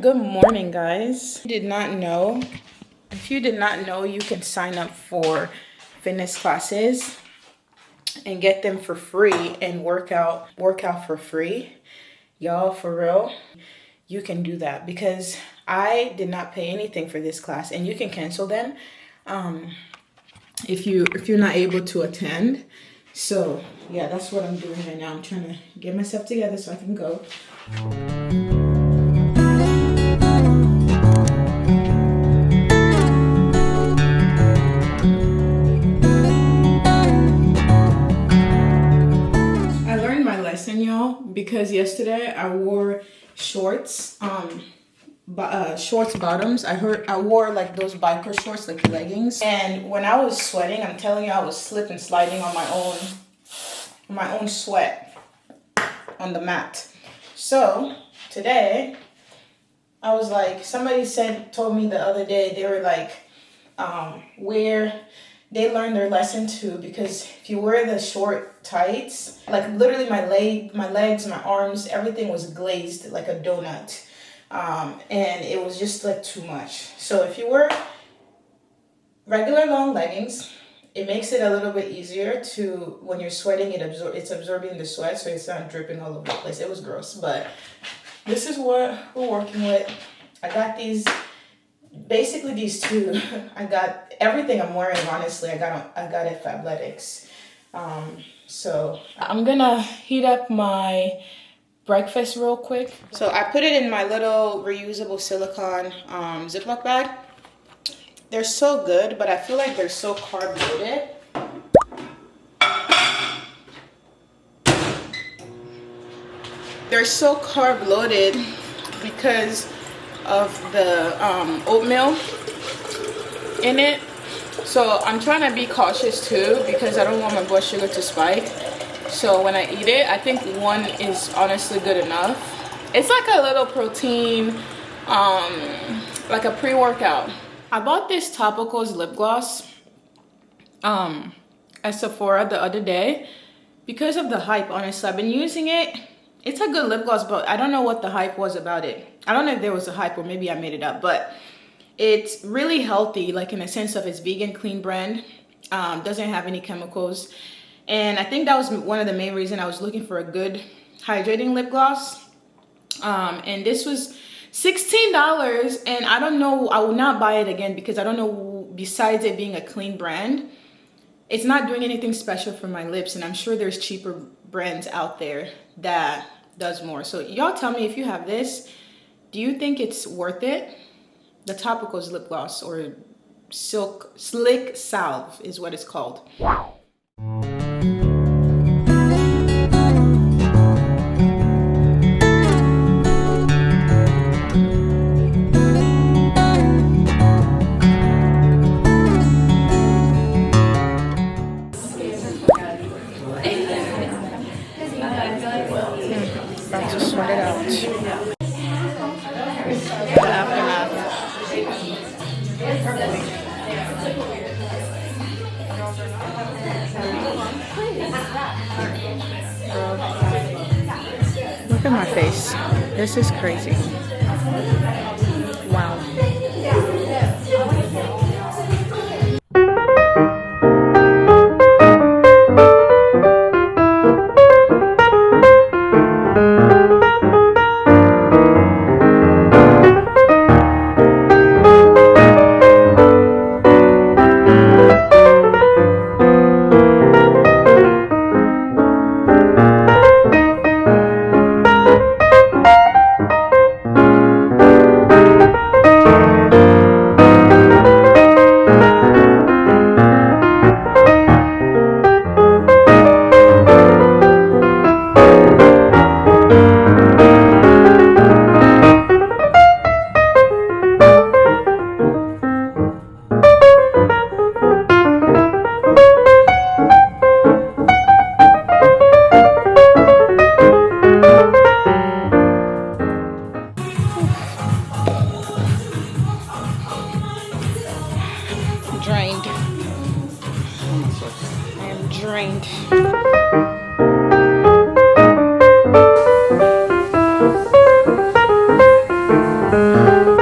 Good morning, guys. If you did not know, you can sign up for fitness classes and get them for free and work out for free. Y'all, for real, you can do that because I did not pay anything for this class, and you can cancel them if you're not able to attend. So yeah, that's what I'm doing right now. I'm trying to get myself together so I can go. Y'all, because yesterday I wore shorts, shorts bottoms. I wore like those biker shorts, like leggings, and when I was sweating, I'm telling you, I was slip and sliding on my own sweat on the mat. So today I was like, somebody told me the other day, they were like, where they learned their lesson too, because if you wear the short tights, like literally my legs, my arms, everything was glazed like a donut. And it was just like too much. So if you wear regular long leggings, it makes it a little bit easier to, when you're sweating, it's absorbing the sweat, so it's not dripping all over the place. It was gross, but this is what we're working with. I got these. Basically these two. I got everything I'm wearing, honestly. I got it Fabletics. So I'm gonna heat up my breakfast real quick. So I put it in my little reusable silicone Ziploc bag. They're so good, but I feel like they're so carb loaded. They're so carb loaded because of the oatmeal in it. So I'm trying to be cautious too, because I don't want my blood sugar to spike. So when I eat it, I think one is honestly good enough. It's like a little protein, like a pre-workout. I bought this Topicals lip gloss at Sephora the other day because of the hype. Honestly, I've been using it. It's a good lip gloss, but I don't know what the hype was about it. I don't know if there was a hype or maybe I made it up, but it's really healthy, like in a sense of it's vegan, clean brand, doesn't have any chemicals. And I think that was one of the main reasons I was looking for a good hydrating lip gloss. And this was $16, and I don't know, I will not buy it again because I don't know, besides it being a clean brand, it's not doing anything special for my lips, and I'm sure there's cheaper brands out there that does more. So y'all tell me if you have this, do you think it's worth it? The Topicals lip gloss, or Slick Salve is what it's called. About to sweat it out. The aftermath. Look at my face. This is crazy. Wow. Drained. I am drained. Bye.